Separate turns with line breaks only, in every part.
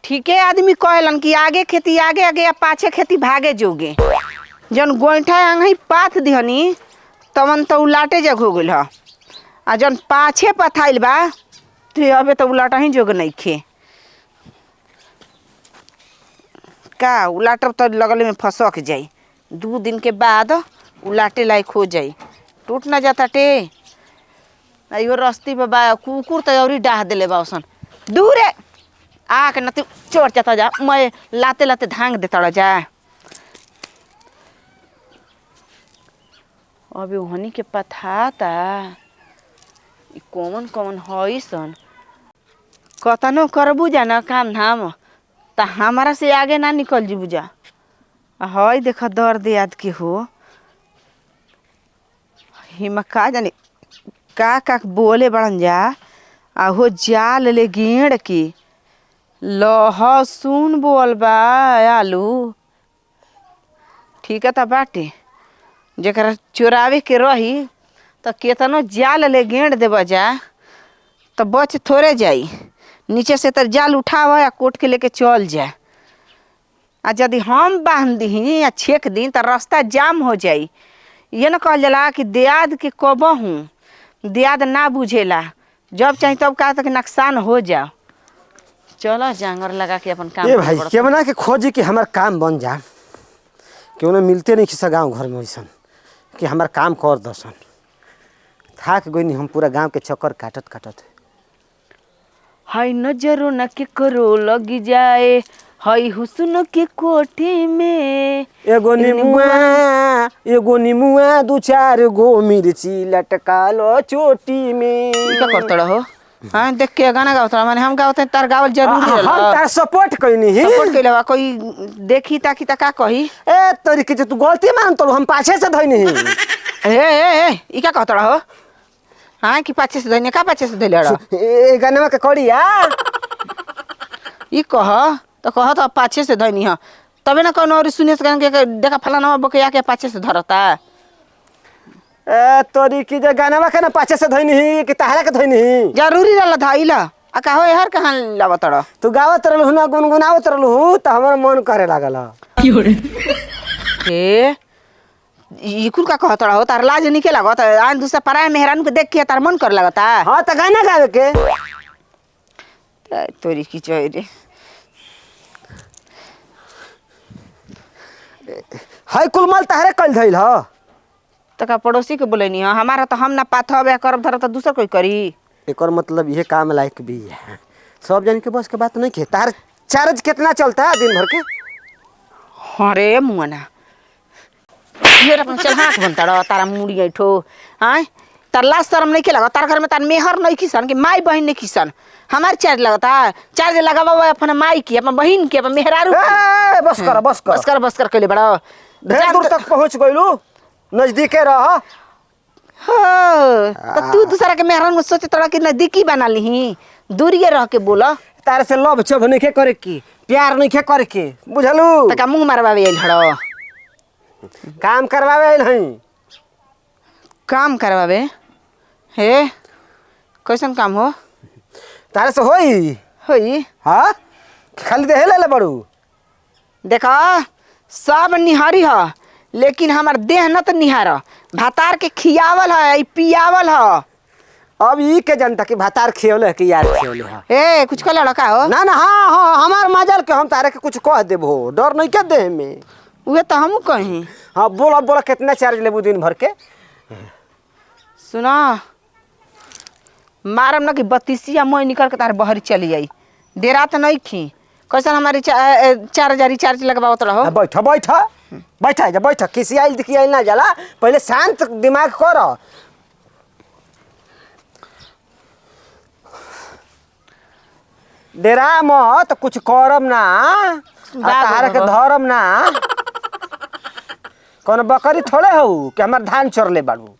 ठीके आदमी कहलन कि आगे खेती आगे आगे या पाछे खेती भागे जोगे। जन गोइठा आंगही पाथ दिहनी तवन तो उलाटे जग हो गइल ह आ जन पाछे पथाइल बा तो अबे तो उलाटा ही जोग नइखे। का उलाटर तो लगले में फसक जाई 2 दिन के बाद उलाटे लायक हो जाई। टूट ना जाता टे अयो रस्ती पे बा कुकुर तो औरी डाह देले बा ओसन दूर है आके न तू चोट जाता जा मैं लाते लाते धांग देता जा। अबे ओहनी के पथाता कौन कौन हई सन कतनो करबू जा न काम धाम त हमारा से आगे ना निकल जीबू जा। हई देख दर्द याद के हो हिमा का जाने का बोले बड़न जा आ हो जाल ले गेड़ की लहसुन बोल बा आलू ठीक है त बाटे जेकरा चोरावे के रही तो केतनो जाल ले गेड़ देबा जा तो बच थोड़े जाई। नीचे से तर जाल उठावा या कोट के लेके चल जा आ यदि हम बांध दी या छेक दी तो रास्ता जाम हो जाई। ये न कहल जाला कि दियाद के कबहू दियाद ना बुझेला जब चाहे तब का तक नुकसान हो जाओ। चलो जांगर लगा के अपन काम
ए भाई के बना के खोजी कि हमार काम बन जा क्यों ना मिलते नहीं किसी गांव घर में वैसन कि हमार काम कर दसन। थाक गई हम पूरा गांव के चक्कर काटत काटत।
हाय नजरो न के करो लगी जाए हाय हुस्न के कोठी में
एगो नीमुआ 2-4 गो मिर्ची लटका लो चोटी में।
का करतड़ हो हां देख के गाना गावतड़ माने हम गावते तार गावल जरूरी है।
हम तार सपोर्ट कइनी ही
सपोर्ट कइले कोई देखी ताकि ता का कही
ए तोरी के तू गलती मान तो हम पाछे से धइनी ही
ए ई का कहतड़ हो हां कि पाछे से धइने का पाछे से धइले
ए गाना के कड़िया
ई कह तो पाछे से धइनी ह तबे ना कोनो और सुने से के देखा फलाना बकया के पाछे से धरता।
ए तोरी की जे गाना के ना पाछे से धइनी ही कि ताहरा के धइनी ही जरूरी
रहला धइला आ का हो यार कहां लावतड़
तू गावत रहलु ना गुनगुनावत रहलु त हमर मन करे लागल
की हो रे ए ई कुल का कहतड़ हो तार लाज निके लागत आन दूसरा पराया मेहरान के देख के तार मन कर लागता।
हां त गाना गावे के
तोरी की चोय रे
हाय कुलमल ताहरे कल धइल ह
त का पड़ोसी के बोलेनी ह हमारा तो हम ना पाथबे करब धर त दूसर कोई करी।
एकर मतलब ये काम लायक भी है सब जन के बस के बात नहीं के तार चार्ज कितना चलता है दिन भर के।
अरे मुआना ये अपन चल हाथ बनता तारा मुड़ी ऐठो हां तार लाज शर्म नहीं के लगा तार घर में तार मेहर नहीं किसन के माई बहन नहीं किसन हमार चार्ज लगता चार्ज लगावा अपन माई की अपन बहन के अपन मेहरारू
ए बस कर कइले बड़ा ढेर दूर तक पहुंच गइलू नजदीके रह।
हो तो तू दूसरा के मेहरान में सोचे तोड़ा कि नजदीकी बना ली दूरिये रह के बोला
तारे से लव चोभ नहीं के करे की प्यार नहीं के करे के बुझलू
त का मुंह मारवावे आइल हड़ो
काम करवावे आइल हई
काम करवावे हे कैसन काम हो
तारे से होई हां खाली देहे ले बड़ू
देखा सब निहारी ह लेकिन हमार देह न त निहार भातार के खियावल है पियावल है।
अब ई के जनता की भातार खियोले कि यार खियोले ह
ए कुछ कहला का हो
ना हां हमार मजल के हम तारे के कुछ कह देबो डर नहीं के देह में
उहे तो हम कहीं।
हां बोला कितना चार्ज लेबू दिन भर के
सुना मारम न कि 32 मोय निकल के तार बहरी चली जाई डेरा त नहीं खी कैसन हमारी 4000 रिचार्ज लगवावत रहो।
बैठ किसी आइल दिखी आइल ना जाला पहले शांत दिमाग कर डेरा मत कुछ करम ना तार के धरम ना कौन बकरी थोड़े हो कि हमार धान चरले बाड़ू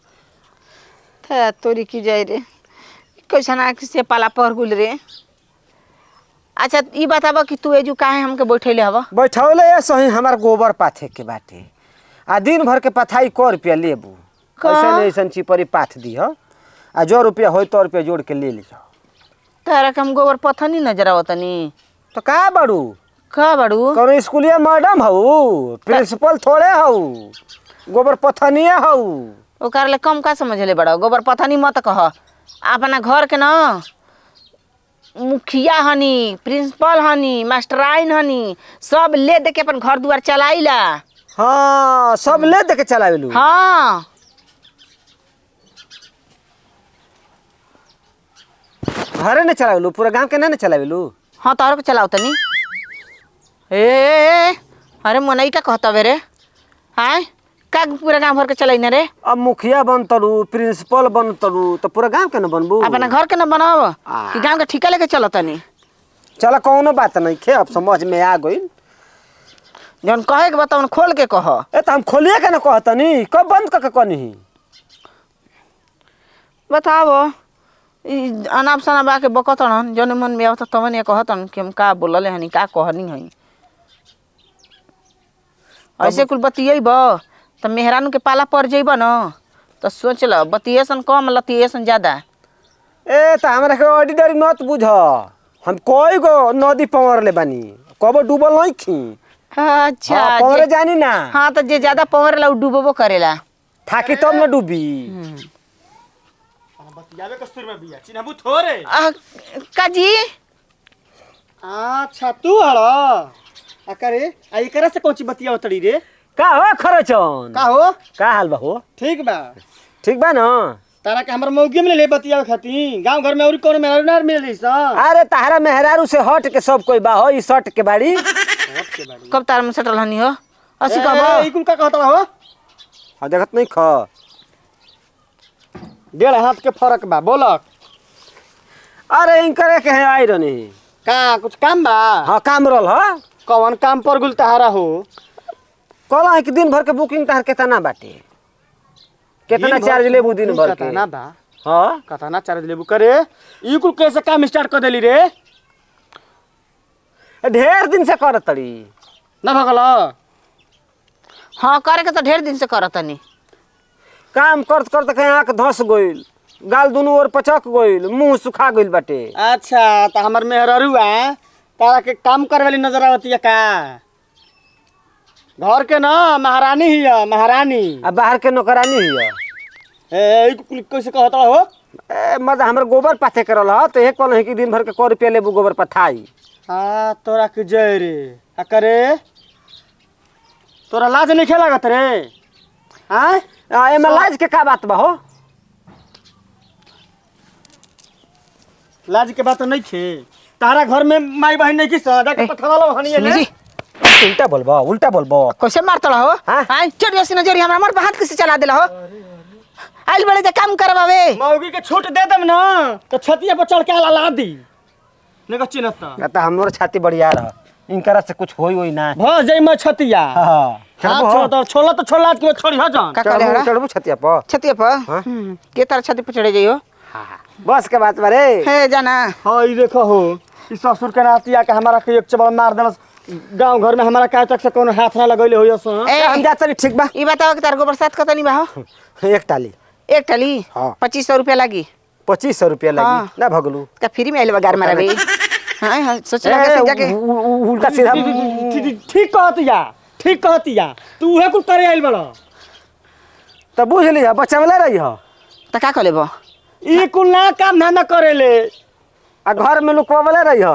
तोरी की जाए रे कैसन आँख से पाला पर गुल रे। अच्छा ई बताबा कि तू एजू काहे हमके बैठैले हवा
बैठौले सही हमार गोबर पाथे के बाटे आ दिन भर के पथाई क रुपया लेबू कैसे ऐसन चिपरी पाथ दी ह आ जो रुपया होई तो रुपया जोड़ के ले ली
तारा के हम गोबर पथनी नजर आवतनी
तो का बाड़ू
का बाड़ू
कौन स्कूलिया मैडम हऊ प्रिंसिपल थोड़े हऊ गोबर पथनिया हऊ
ओकर ले कम का समझले बड़ा गोबर पथनी मत कह अपना घर के न मुखिया हनी प्रिंसिपल हनी मास्टराइन हनी सब ले दे के अपन घर दुआर चलाइला।
हाँ सब ले दे के चलावेलू।
हाँ
घरे ने चलावेलू पूरा गांव के ना चलावेलू।
हाँ तोहर के चलाओ तनी ए अरे मनई का कहता बे रे हाय का पूरा गांव भर के चलाई रे।
अब मुखिया बनतरू प्रिंसिपल बनतरू तो पूरा गांव के न बनबू।
अपना घर के न बनाव कि गांव के ठिका लेके चलो तनी।
चल कौनो बात नहीं खे अब समझ में आ गई
जौन कहे के बताओ खोल के कह।
ए तो हम खोलिए के न कहतनी कब बंद करके कहनी
बताओ अनाप शनाप आके बकतन जौन मन में आवता तवन कहतन कि हम का बोलले हनी का कहनी हई ऐसे कुल बतियब तो मेहरानू के पाला पड़ जइब न तो सोच ल बतियेसन कम लतियेसन ज्यादा।
ए तो हमरा के ऑर्डिनरी मत बुझ हम कोई गो नदी पवर ले बानी कबो डूबल नहीं खी।
अच्छा
हाँ, पवरे जानी ना।
हाँ तो जे ज्यादा पवरेला उ डूबबो करेला
थाकी तब न डूबी।
बतियावे कस्तूर में बिया चिन्हबू थोरे।
काजी
अच्छा तू हड़ अकरे आ एकरा से कोची बतिया उतड़ी रे।
का हो खरचन
का हो
का हाल बा हो
ठीक बा
ठीक बा न।
तारा के हमर मौगी में ले बतियावे खाती गांव घर में और कोनो मेहरारू ना मिलली स।
अरे तारा मेहरारू से हट के सब कोई बा हो ई शर्ट के बाड़ी।
कब तार में सटल हनी हो असी
ए
कब
ई कुल का कहता हो
हाँ देखत नहीं ख
1.5 हाथ के फर्क बा बोलक।
अरे इनकरे के है आई रहनी
का कुछ काम बा।
हाँ काम रोल हो
कौन काम पर गुल तहारा हो।
कल है कि दिन भर के बुकिंग तार केतना बाटे केतना चार्ज लेबू दिन भर के।
कतना बा
हाँ
कतना चार्ज लेबू करे ई कुल कैसे काम स्टार्ट कर देली रे।
ढेर दिन से करत तड़ी
ना भगल
हाँ करे के तो ढेर दिन से करतनी
काम करत करत कहीं आँख धस गइल गाल दुनू ओर पचक गइल मुंह सुखा गइल बाटे।
अच्छा तो हमर मेहररुआ तारा के काम करे वाली नजर आवती है का। घर के ना महारानी ही है महारानी।
आ बाहर के नौकरानी हिय
ए ई कुल कैसे कहता हो।
ए मत हमर गोबर पाथे करल ह तो एक कल है कि दिन भर के 100 रुपया लेबू गोबर पथाई।
हाँ तोरा के जय रे अकरे तोरा लाज नहीं लागत रे। हाँ
एमे लाज के का बात बा हो।
लाज के बात नहीं खे तारा घर में माई बहन नहीं की सदा के पथवा लो हनी
सुनी जी
उल्टा बोलबो उल्टा बोलबो।
कैसे मारतला हो
हाँ?
हां चढ़ जैसे नजर हमरा मार हाथ कैसे चला देला हो आइल बड़े जे काम करवावे।
मौगी के छूट दे दम ना तो छतिया पर चढ़ के ला दी ने का चिन्हता
कहता हमर छाती बढ़िया रह इनकरा से कुछ होई होई ना।
भ जाई मैं छतिया।
हां
हां छोला तो छोला के छोड़ी हो जान
का करे हरा
चढ़बू छतिया पर
छतिया पर के तार छती पर चढ़े जाइयो।
बस के बात बारे
हे जाना
हाँ ई देखो हो ई ससुर के नातिया के हमारा के एक चबल मार देलस गांव घर में हमारा काय तक से कोनो हाथ ना लगैले होय सो।
ए
हम जा चली ठीक बा
ई बताओ कि तार गोबर साथ कतनी बा हो
एक टाली
एक टली
हाँ।
2500 रुपया लागी
2500 रुपया लगी
हाँ।
ना भगलू
का फ्री में आइल बगार मारा बे। हां हां सोच लगा से जाके
उल्टा सीधा
ठीक कहतिया तू उहे कुल करे आइल बड़ा
तब बुझ लिया बचावले रही हो
त का कलेबो
ई कुल ना काम धंधा करेले
आ घर में लुकवावले रही हो।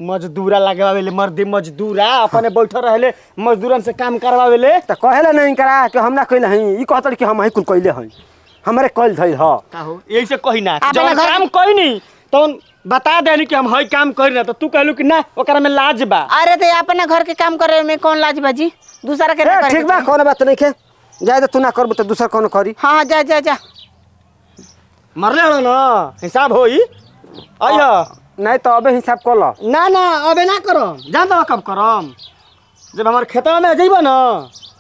मजदूरा लगावेले मर्दे मजदूरा अपने बैठल रहले मजदूरन से काम करवावेले।
त कहेला नहीं करा कि हम ना कइले हई ई कहत कि हम ही कुल कइले हई हमरे कइल धइल ह
का हो यही से कही ना
अपना
जब
घर-
काम कही नहीं तो बता देनी कि हम हई काम करी ना तो तू कहलू कि ना ओकरा में लाज बा।
अरे ते अपने घर के काम करे में कौन लाज बाजी दूसरा के ना करे
ठीक बा कोनो बात नहीं खे जाए तो तू ना करबो तो दूसरा कोनो करी।
हां जा जा जा
मरले हो ना हिसाब होई आइया
नहीं तो अबे हिसाब कर लो।
ना ना अबे ना करम जान दो कब करम जब हमारे खेतवा में जइबो ना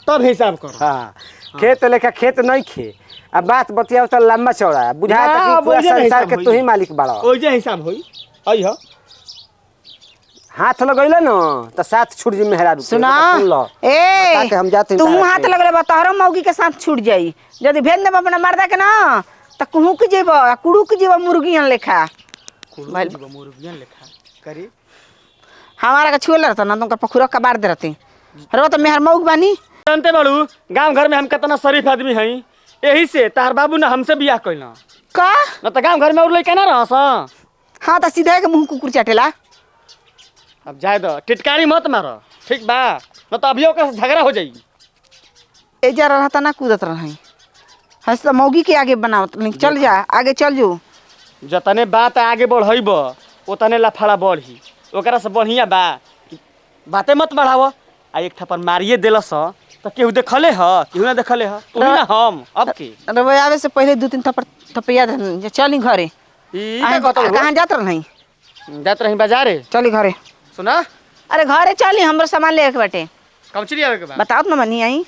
तब हिसाब करम।
हां खेत लेके खेत नहीं खे अब बात बतियाओ तो लंबा चौड़ा है बुझाए
ना,
कि पूरा
बोलिए ना
संसार
हिसाब
के तू ही मालिक बाड़ा।
ओइ जे हिसाब होई आइया
हाथ लगैले न तो साथ छूट जी मेहरारू के।
सुना
सुन लो बता के हम जाते हैं
तू
तारा
हाथ
के।
लगले बा तोहरो मौगी के साथ छूट जाई यदि भेज देब अपना मर्दा के ना त कुहू के जेबो कुड़ू के जेबो मुर्गियन लेखा
मुर्गियन लेखा करी
हमारा का छुए रहता ना तुमका पखुरा कबार दे रहती रो तो मेहर मऊक बानी।
जानते बाड़ू गांव घर में हम कितना शरीफ आदमी हई, यही से तार बाबू ने हमसे बियाह कइला।
का
न तो गांव घर में और लइका ना रहस।
हाँ तो सीधा के मुंह कुकुर चाटेला।
अब जाए दो, टिटकारी मत मारो, ठीक बा? न तो अभियो का झगड़ा हो जाई।
एजा रहता ना कूदत रही हंस तो मौगी के आगे बनावत नहीं। चल जा आगे चल जो।
जतने बात आगे बढ़ब उतने लफड़ा बढ़ी। ओकरा से बढ़िया बा बातें मत बढ़ाव। आ एक थप्पड़ मारिए दिलस तो केहू देखले ह, केहू ना देखले ह, तू ही ना हम। अब के
रवे आवे से पहले 2-3 थपैया चली घरे।
ई का कहत
कहाँ जात रही?
जात रही बाजारे।
चली घरे।
सुना
अरे घरे चली हमरो सामान ले के बाटे।
कमचरी आवे के बा।
बताओ ना मनी आई।